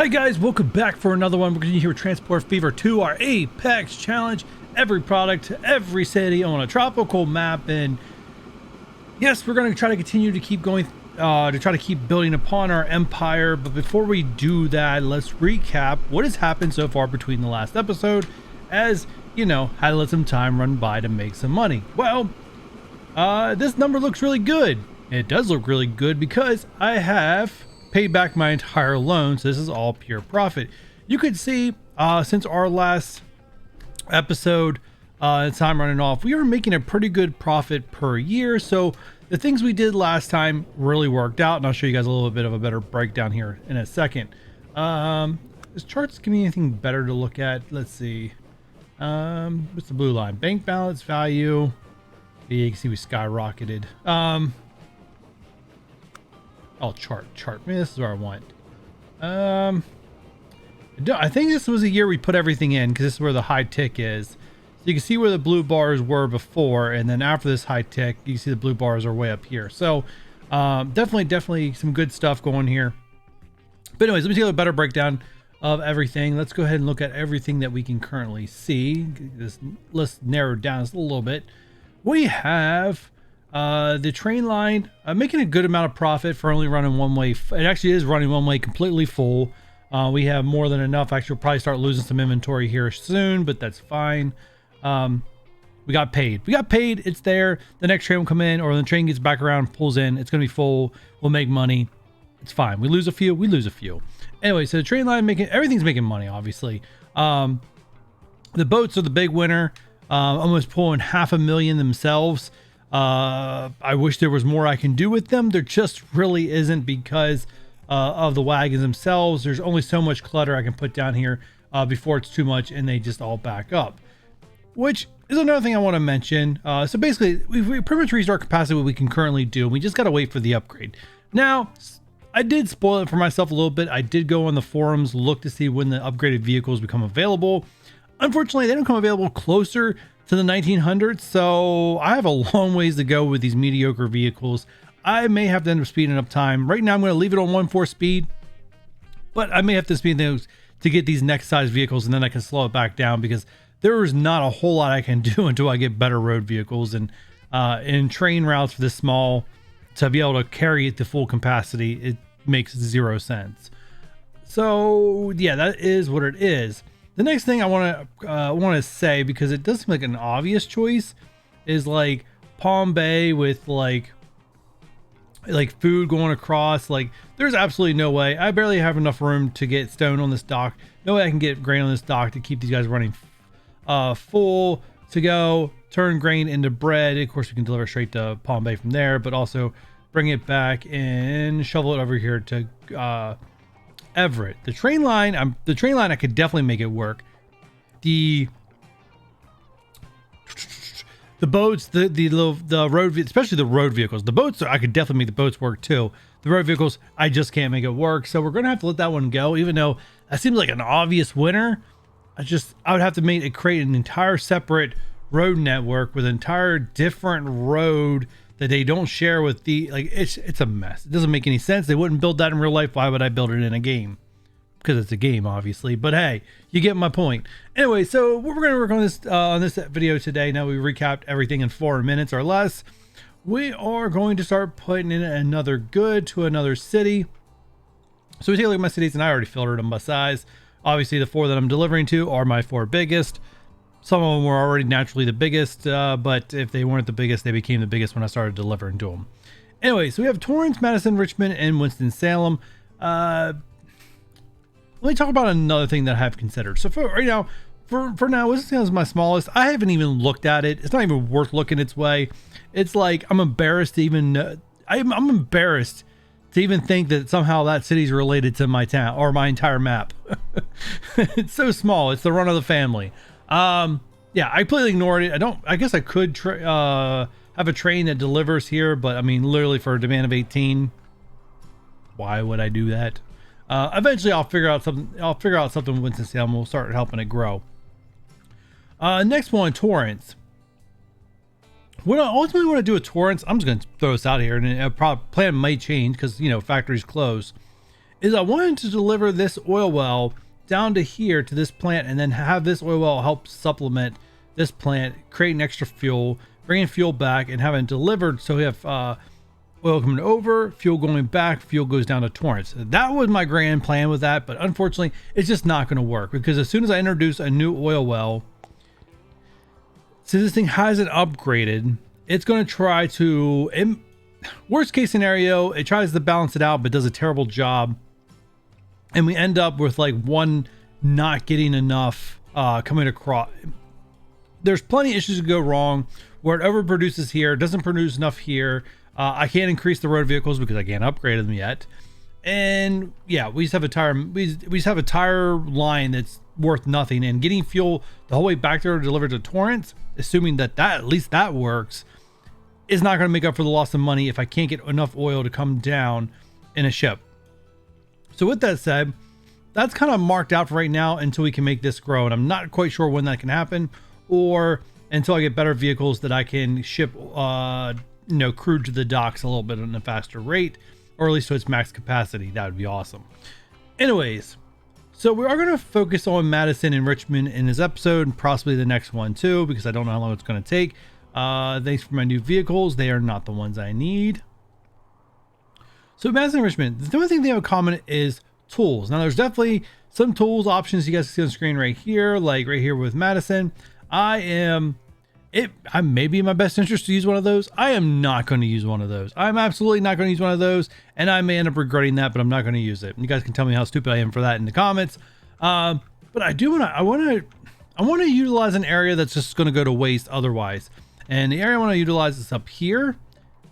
Hi guys, welcome back for another one. We're going to hear Transport Fever 2, our Apex challenge. Every product, every city on a tropical map, and yes, we're going to try to continue to keep going, to try to keep building upon our empire. But before we do that, let's recap what has happened so far between the last episode, as you know, had to let some time run by to make some money. Well, this number looks really good. It does look really good because I have paid back my entire loan, so this is all pure profit. You could see since our last episode, time running off, we are making a pretty good profit per year. So the things we did last time really worked out, and I'll show you guys a little bit of a better breakdown here in a second. This chart's give me anything better to look at. Let's see. What's the blue line? Bank balance value. Yeah, you can see we skyrocketed. Oh, chart. Maybe this is where I want. I think this was a year we put everything in because this is where the high tick is. So you can see where the blue bars were before, and then after this high tick, you see the blue bars are way up here. So definitely some good stuff going here. But anyways, let me take a better breakdown of everything. Let's go ahead and look at everything that we can currently see. Let's narrow it down just a little bit. We have the train line making a good amount of profit for only running one way. It actually is running one way completely full. We have more than enough. Actually, we'll probably start losing some inventory here soon, but that's fine. We got paid. It's there. The next train will come in, or when the train gets back around, pulls in, it's going to be full. We'll make money. It's fine. We lose a few. Anyway, so the train line everything's making money, obviously. The boats are the big winner. Almost pulling 500,000 themselves. I wish there was more I can do with them. There just really isn't because of the wagons themselves. There's only so much clutter I can put down here before it's too much and they just all back up, which is another thing I want to mention. So basically we pretty much reached our capacity what we can currently do. We just got to wait for the upgrade. Now, I did spoil it for myself a little bit. I did go on the forums, look to see when the upgraded vehicles become available. Unfortunately, they don't come available closer to the 1900s, so I have a long ways to go with these mediocre vehicles. I may have to end up speeding up time. Right now I'm going to leave it on 1.4 speed, but I may have to speed things to get these next size vehicles, and then I can slow it back down because there is not a whole lot I can do until I get better road vehicles, and in train routes for this small to be able to carry it to full capacity, it makes zero sense. So yeah, that is what it is. The next thing I want to say, because it does seem like an obvious choice, is like Palm Bay with like food going across. Like there's absolutely no way. I barely have enough room to get stone on this dock. No way I can get grain on this dock to keep these guys running full to go. Turn grain into bread. Of course, we can deliver straight to Palm Bay from there, but also bring it back and shovel it over here to Everett. The train line I could definitely make it work. The boats, the road, especially the road vehicles. The boats, I could definitely make the boats work too. The road vehicles, I just can't make it work. So we're gonna have to let that one go, even though that seems like an obvious winner. I would have to create an entire separate road network with an entire different road that they don't share with it's a mess. It doesn't make any sense. They wouldn't build that in real life. Why would I build it in a game? Because it's a game, obviously, but hey, you get my point. Anyway, so we're going to work on this video today. Now we recapped everything in 4 minutes or less. We are going to start putting in another good to another city. So we take a look at my cities, and I already filtered them by size. Obviously, the 4 that I'm delivering to are my 4 biggest. Some of them were already naturally the biggest, but if they weren't the biggest, they became the biggest when I started delivering to them. Anyway, so we have Torrance, Madison, Richmond, and Winston-Salem. Let me talk about another thing that I have considered. So for right now, for now, Winston-Salem is my smallest. I haven't even looked at it. It's not even worth looking its way. It's like I'm embarrassed to even. I'm embarrassed to even think that somehow that city's related to my town or my entire map. It's so small. It's the run of the family. Yeah, I completely ignored it. I guess I could have a train that delivers here, but I mean, literally for a demand of 18, why would I do that? Eventually I'll figure out something with Winston-Salem. We'll start helping it grow. Next one, Torrance. What I ultimately want to do with Torrance, I'm just going to throw this out here, and plan might change because, you know, factories close, is I wanted to deliver this oil well down to here to this plant, and then have this oil well help supplement this plant, creating extra fuel, bringing fuel back, and having it delivered. So we have oil coming over, fuel going back, fuel goes down to Torrance. That was my grand plan with that, but unfortunately, it's just not going to work, because as soon as I introduce a new oil well, since this thing hasn't upgraded, it's going to try to, worst case scenario, it tries to balance it out, but does a terrible job. And we end up with like one not getting enough coming across. There's plenty of issues to go wrong where it overproduces here, doesn't produce enough here. I can't increase the road vehicles because I can't upgrade them yet. And yeah, we just have a tire. We just have a tire line that's worth nothing. And getting fuel the whole way back there to deliver to Torrance, assuming that at least that works, is not going to make up for the loss of money if I can't get enough oil to come down in a ship. So with that said, that's kind of marked out for right now until we can make this grow. And I'm not quite sure when that can happen, or until I get better vehicles that I can ship, crude to the docks a little bit at a faster rate, or at least to its max capacity. That would be awesome. Anyways, so we are going to focus on Madison and Richmond in this episode, and possibly the next one too, because I don't know how long it's going to take. Thanks for my new vehicles. They are not the ones I need. So Madison and Richmond, the only thing they have in common is tools. Now there's definitely some tools options you guys can see on the screen right here, like right here with Madison. I may be in my best interest to use one of those. I am not going to use one of those. I'm absolutely not going to use one of those, and I may end up regretting that, but I'm not going to use it. And you guys can tell me how stupid I am for that in the comments. But I do want to. I want to utilize an area that's just going to go to waste otherwise. And the area I want to utilize is up here,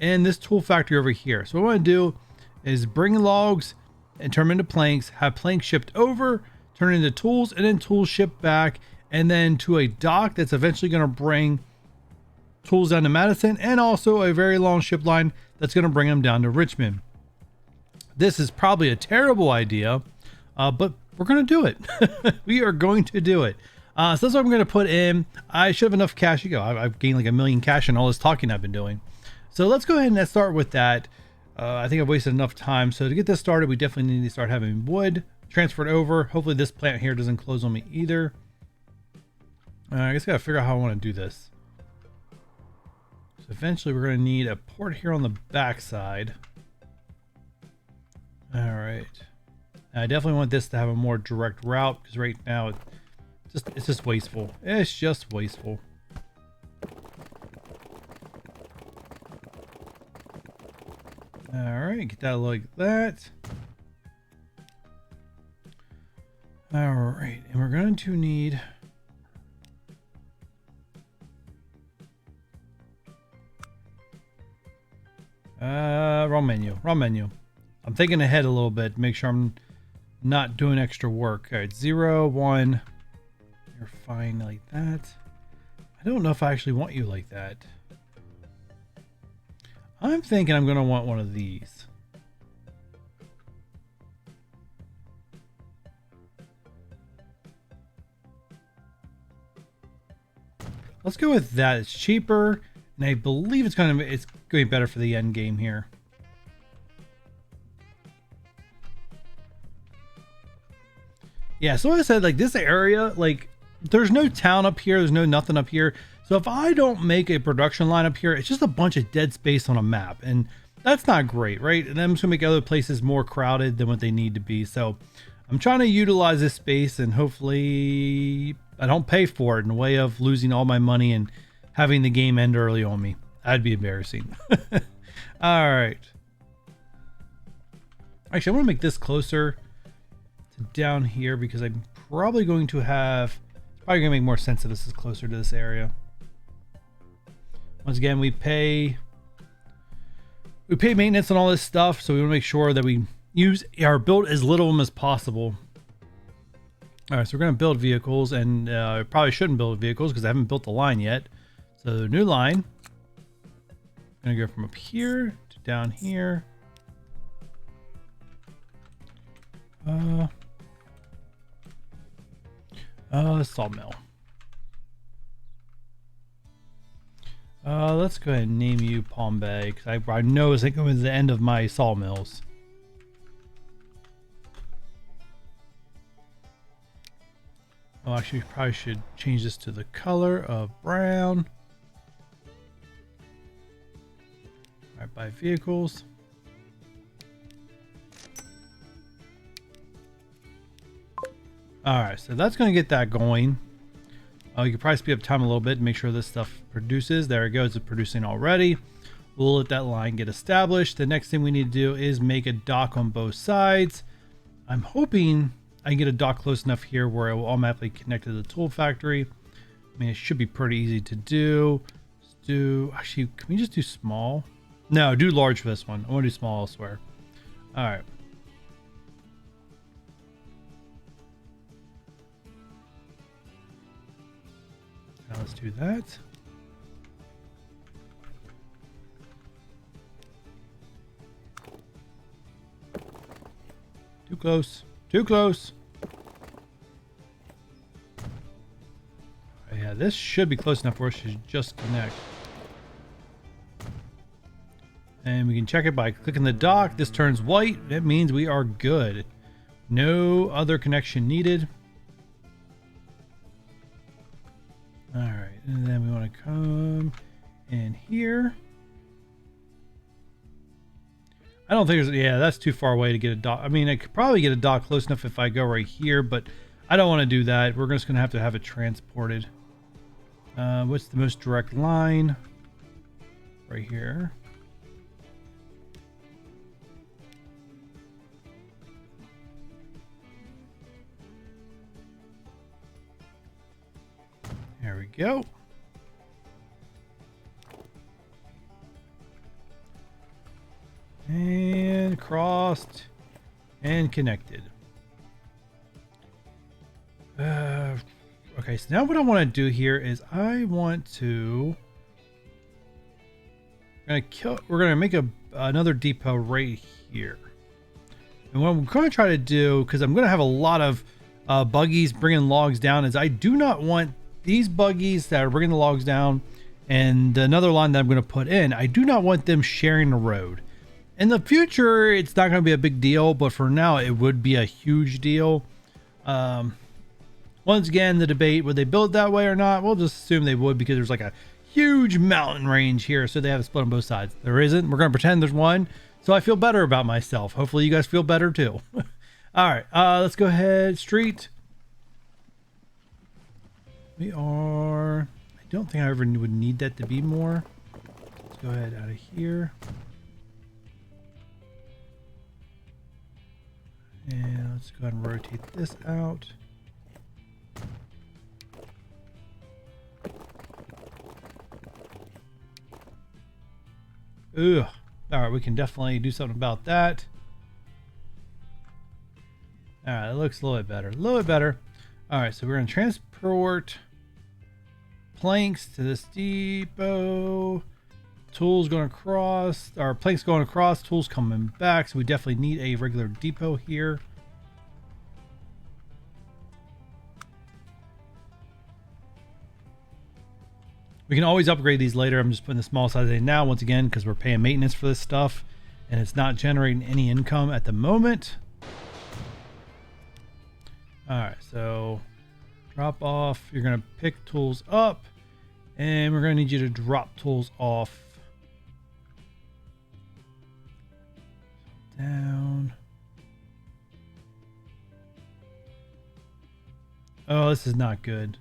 and this tool factory over here. So what I want to do is bring logs and turn them into planks, have planks shipped over, turn it into tools, and then tools shipped back, and then to a dock that's eventually going to bring tools down to Madison, and also a very long ship line that's going to bring them down to Richmond. This is probably a terrible idea, but we're going to do it. We are going to do it. So that's what I'm going to put in. I should have enough cash. You go. I've gained like 1 million cash in all this talking I've been doing. So let's go ahead and start with that. I think I've wasted enough time. So to get this started, we definitely need to start having wood transferred over. Hopefully this plant here doesn't close on me either. I guess I got to figure out how I want to do this. So eventually we're going to need a port here on the back side. All right. I definitely want this to have a more direct route, because right now it's just wasteful. It's just wasteful. All right, get that like that. All right, and we're going to need wrong menu. I'm thinking ahead a little bit to make sure I'm not doing extra work. All right, 0, 1. You're fine like that. I don't know if I actually want you like that. I'm thinking I'm going to want one of these. Let's go with that. It's cheaper, and I believe it's going to be better for the end game here. Yeah, so like I said, like this area, like there's no town up here, there's no nothing up here. So if I don't make a production line up here, it's just a bunch of dead space on a map, and that's not great, right? And I'm just gonna make other places more crowded than what they need to be. So I'm trying to utilize this space, and hopefully I don't pay for it in a way of losing all my money and having the game end early on me. That'd be embarrassing. All right. Actually, I want to make this closer to down here, because I'm probably going to have, it's probably gonna make more sense if this is closer to this area. Once again, we pay maintenance on all this stuff, so we want to make sure that we use or build as little of them as possible. All right, so we're going to build vehicles, and I probably shouldn't build vehicles because I haven't built the line yet. So the new line, I'm going to go from up here to down here. Sawmill. Let's go ahead and name you Palm Bay, because I know it's like going to the end of my sawmills. Oh, actually, we probably should change this to the color of brown. All right, buy vehicles. All right, so that's going to get that going. You can probably speed up time a little bit and make sure this stuff produces. There it goes. It's producing already. We'll let that line get established. The next thing we need to do is make a dock on both sides. I'm hoping I can get a dock close enough here where it will automatically connect to the tool factory. I mean, it should be pretty easy to do. Let's do, actually, can we just do small? No, do large for this one. I want to do small elsewhere. All right. Now let's do that. Too close. Too close. Yeah, this should be close enough for us to just connect. And we can check it by clicking the dock. This turns white. That means we are good. No other connection needed. All right, and then we want to come in here. I don't think there's, yeah, that's too far away to get a dock. I mean, I could probably get a dock close enough if I go right here, but I don't want to do that. We're just going to have it transported. What's the most direct line? Right here. There we go. And crossed and connected. Okay, so now what I want to do here is I want to, we're gonna make another depot right here. And what I'm going to try to do, because I'm going to have a lot of buggies bringing logs down, is I do not want these buggies that are bringing the logs down and another line that I'm going to put in, I do not want them sharing the road. In the future, it's not going to be a big deal, but for now, it would be a huge deal. Once again, the debate, would they build that way or not? We'll just assume they would because there's like a huge mountain range here, so they have a split on both sides. There isn't. We're going to pretend there's one, so I feel better about myself. Hopefully, you guys feel better too. All right, let's go ahead. Street. We are... I don't think I ever would need that to be more. Let's go ahead out of here. And let's go ahead and rotate this out. Ugh. All right, we can definitely do something about that. All right, it looks a little bit better. A little bit better. All right, so we're going to transport planks to this depot. Tools going across, or planks going across, tools coming back. So we definitely need a regular depot here. We can always upgrade these later. I'm just putting the small size in now, once again, because we're paying maintenance for this stuff and it's not generating any income at the moment. All right, so drop off. You're going to pick tools up and we're going to need you to drop tools off. Down. Oh, this is not good.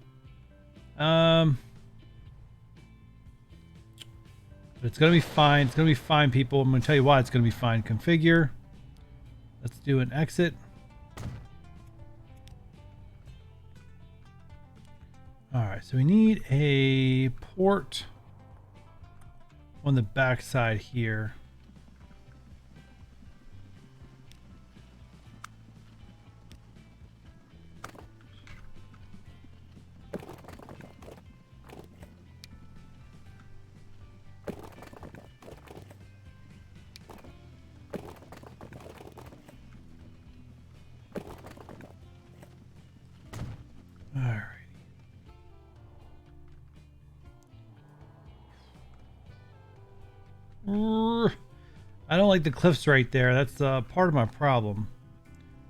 But it's gonna be fine. It's gonna be fine, people. I'm gonna tell you why it's gonna be fine. Configure. Let's do an exit. All right, so we need a port on the back side here. I don't like the cliffs right there. That's part of my problem.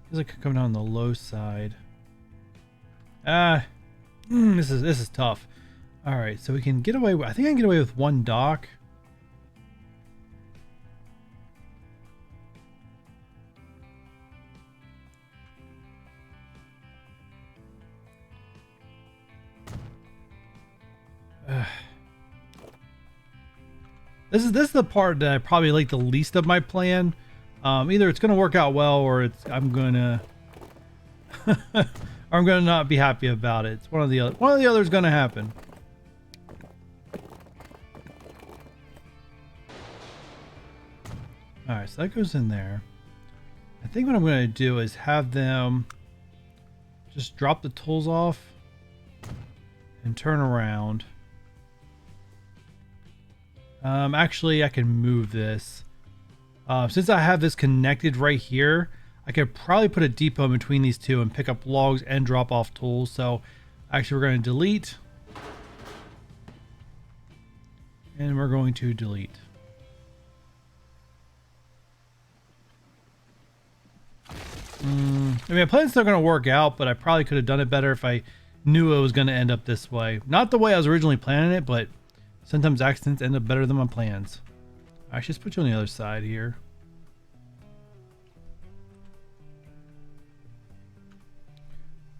Feels like I come down on the low side. This is tough. All right, so we can get away. I think I can get away with one dock. This is the part that I probably like the least of my plan. Either it's gonna work out well, or I'm gonna or I'm gonna not be happy about it. It's one of the other. One of the other is gonna happen. All right, so that goes in there. I think what I'm gonna do is have them just drop the tools off and turn around. Actually, I can move this. Since I have this connected right here, I could probably put a depot in between these two and pick up logs and drop off tools. So actually we're going to delete. And we're going to delete. I mean, my plan's still going to work out, but I probably could have done it better if I knew it was going to end up this way. Not the way I was originally planning it, but sometimes accidents end up better than my plans. I should just put you on the other side here.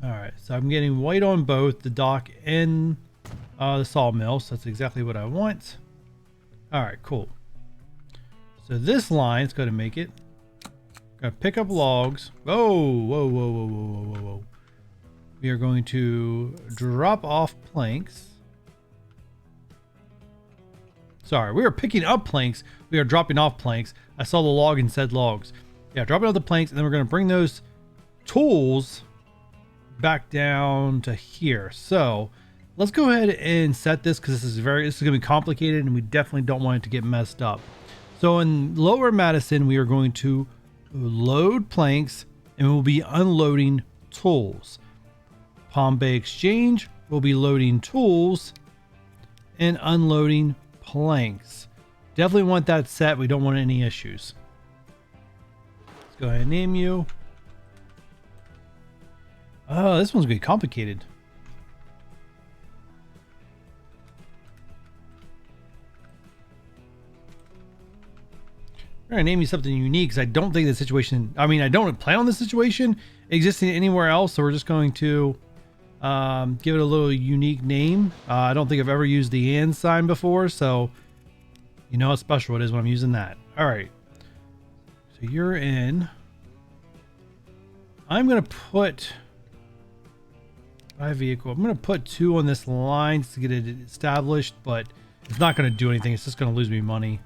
Alright, so I'm getting white on both the dock and the sawmill, so that's exactly what I want. Alright, cool. So this line is going to make it. Gotta pick up logs. Whoa, whoa, whoa, whoa, whoa, whoa, whoa. We are going to drop off planks. Sorry, we are picking up planks. We are dropping off planks. I saw the log and said logs. Yeah, dropping off the planks, and then we're going to bring those tools back down to here. So let's go ahead and set this, because this is going to be complicated, and we definitely don't want it to get messed up. So in Lower Madison, we are going to load planks, and we'll be unloading tools. Palm Bay Exchange will be loading tools and unloading planks. Definitely want that set. We don't want any issues. Let's go ahead and name you. Oh, this one's gonna be complicated. We're gonna name you something unique, because I don't think the situation, I mean, I don't plan on this situation existing anywhere else, so we're just going to give it a little unique name. I don't think I've ever used the and sign before, so you know how special it is when I'm using that. All right, so you're in. I'm gonna put my vehicle. I'm gonna put 2 on this line to get it established, but it's not gonna do anything. It's just gonna lose me money.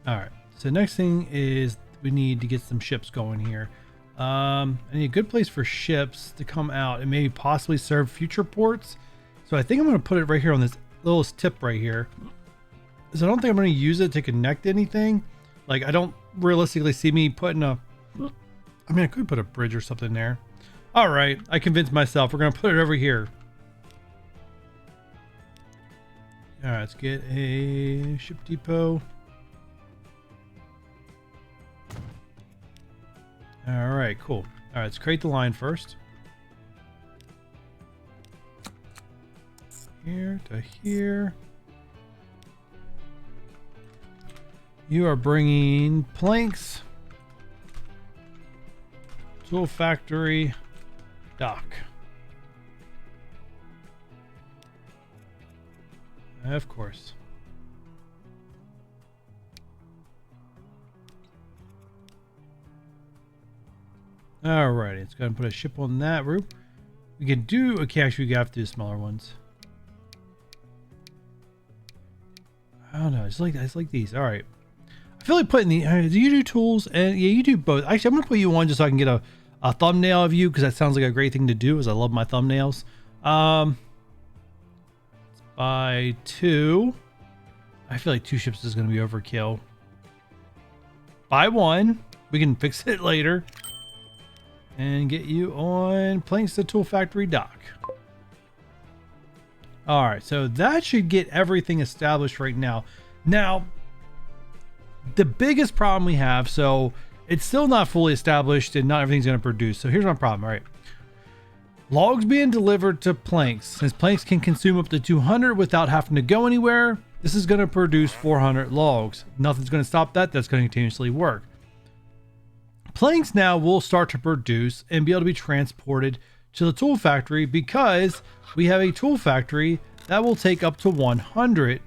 All right, so next thing is we need to get some ships going here. I need a good place for ships to come out and maybe possibly serve future ports. So I think I'm going to put it right here on this little tip right here. So I don't think I'm going to use it to connect anything. Like, I don't realistically see me putting a, I mean, I could put a bridge or something there. All right, I convinced myself. We're going to put it over here. All right, let's get a ship depot. All right, cool. All right, let's create the line first. Here to here. You are bringing planks. Tool factory dock. Of course. Alrighty, let's go ahead and put a ship on that roof. We can do, okay, actually we have to do smaller ones. I don't know, it's like these. Alright. I feel like putting the, do you do tools? And yeah, you do both. Actually, I'm gonna put you on just so I can get a thumbnail of you, because that sounds like a great thing to do, as I love my thumbnails. By 2. I feel like 2 ships is gonna be overkill. By 1. We can fix it later. And get you on planks to tool factory dock. All right, so that should get everything established right now. Now, the biggest problem we have, so it's still not fully established and not everything's going to produce. So here's my problem. All right. Logs being delivered to planks. Since planks can consume up to 200 without having to go anywhere, this is going to produce 400 logs. Nothing's going to stop that. That's going to continuously work. Planks now will start to produce and be able to be transported to the tool factory because we have a tool factory that will take up to 100.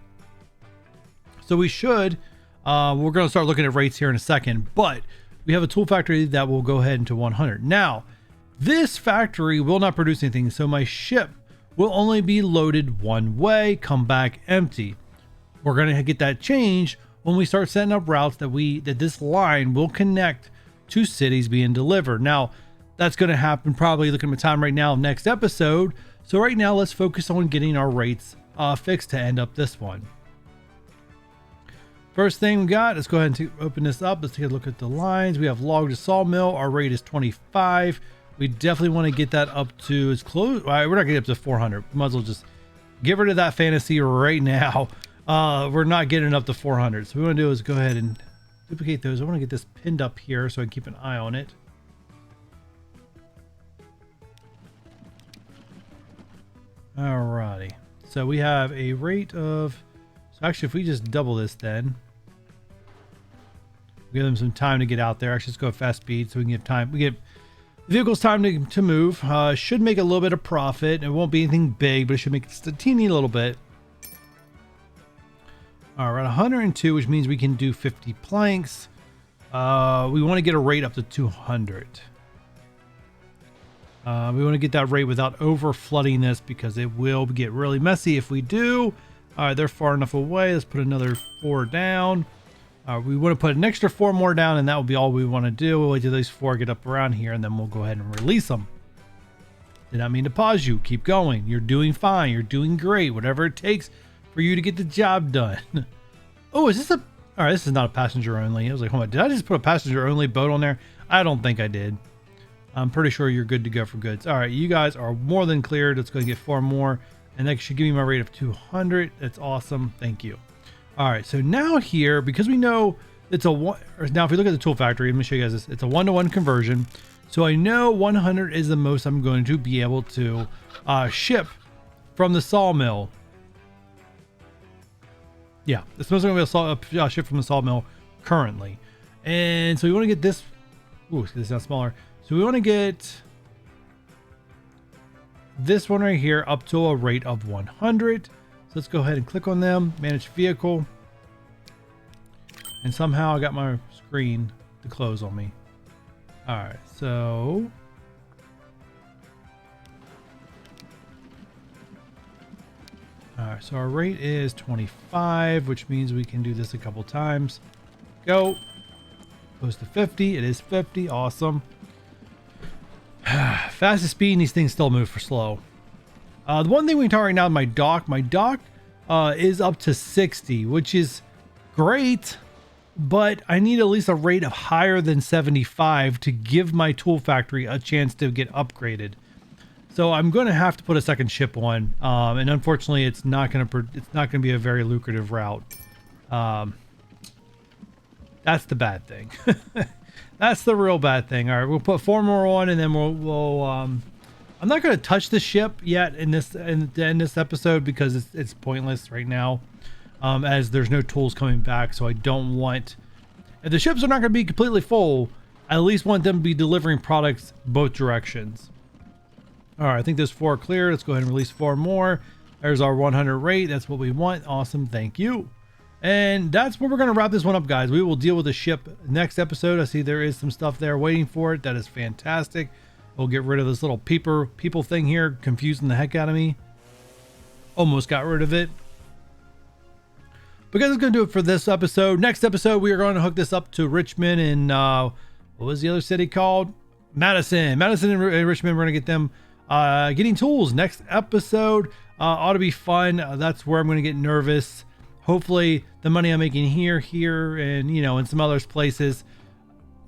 So we should, we're going to start looking at rates here in a second, but we have a tool factory that will go ahead into 100. Now, this factory will not produce anything, so my ship will only be loaded one way, come back empty. We're going to get that changed when we start setting up routes that this line will connect to cities being delivered. Now, that's going to happen probably, looking at my time right now, next episode. So right now, let's focus on getting our rates fixed to end up this one. First thing we got, let's go ahead and open this up. Let's take a look at the lines. We have log to sawmill. Our rate is 25. We definitely want to get that up to as close. All right, we're not getting up to 400. We might as well just get rid of that fantasy right now. We're not getting up to 400. So what we want to do is go ahead and duplicate those. I want to get this pinned up here so I can keep an eye on it. Alrighty. So we have a rate of, so actually if we just double this then, give them some time to get out there. Actually, let's go at fast speed so we can give time. We get the vehicle's time to move. Should make a little bit of profit. It won't be anything big, but it should make just a teeny little bit. All right, 102, which means we can do 50 planks. We want to get a rate up to 200. We want to get that rate without over flooding this because it will get really messy if we do. All right, they're far enough away. Let's put another 4 down. We want to put an extra 4 more down, and that will be all we want to do. We'll wait till these 4 get up around here, and then we'll go ahead and release them. Did not mean to pause you. Keep going. You're doing fine. You're doing great. Whatever it takes for you to get the job done. Oh, is this a... All right, this is not a passenger only. I was like, hold on. Did I just put a passenger only boat on there? I don't think I did. I'm pretty sure you're good to go for goods. All right, you guys are more than cleared. Let's go get 4 more, and that should give me my rate of 200. That's awesome. Thank you. All right, so now here, because we know it's a one, now if we look at the tool factory, let me show you guys this. It's a 1-to-1 conversion. So I know 100 is the most I'm going to be able to ship from the sawmill. Yeah, it's most I'm going to be able to ship from the sawmill currently. And so we want to get this, ooh, let's get this down smaller. So we want to get this one right here up to a rate of 100. So let's go ahead and click on them, manage vehicle. And somehow I got my screen to close on me. All right, so. All right, so our rate is 25, which means we can do this a couple times. Go. Goes to 50. It is 50. Awesome. Fastest speed, and these things still move for slow. The one thing we can talk right now is my dock is up to 60, which is great, but I need at least a rate of higher than 75 to give my tool factory a chance to get upgraded. So I'm going to have to put a second ship on, and unfortunately, it's not going to be a very lucrative route. That's the bad thing. That's the real bad thing. All right, we'll put 4 more on, and then we'll I'm not going to touch the ship yet in this episode because it's pointless right now, as there's no tools coming back. So I don't want, if the ships are not going to be completely full, I at least want them to be delivering products both directions. All right, I think there's 4 clear. Let's go ahead and release 4 more. There's our 100 rate. That's what we want. Awesome. Thank you. And that's where we're going to wrap this one up, guys. We will deal with the ship next episode. I see there is some stuff there waiting for it. That is fantastic. We'll get rid of this little people thing here, confusing the heck out of me. Almost got rid of it. But guys, that's going to do it for this episode. Next episode, we are going to hook this up to Richmond and what was the other city called? Madison. Madison and Richmond. We're going to get them getting tools. Next episode ought to be fun. That's where I'm going to get nervous. Hopefully the money I'm making here, and, you know, in some other places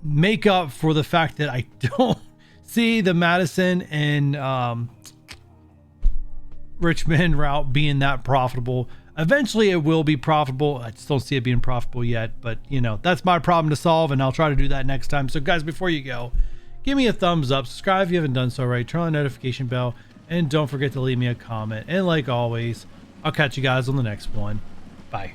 make up for the fact that I don't see the Madison and Richmond route being that profitable. Eventually it will be profitable. I just don't see it being profitable yet, but you know, that's my problem to solve, and I'll try to do that next time. So guys, before you go, give me a thumbs up, subscribe if you haven't done so already, turn on the notification bell, and don't forget to leave me a comment. And like always, I'll catch you guys on the next one. Bye.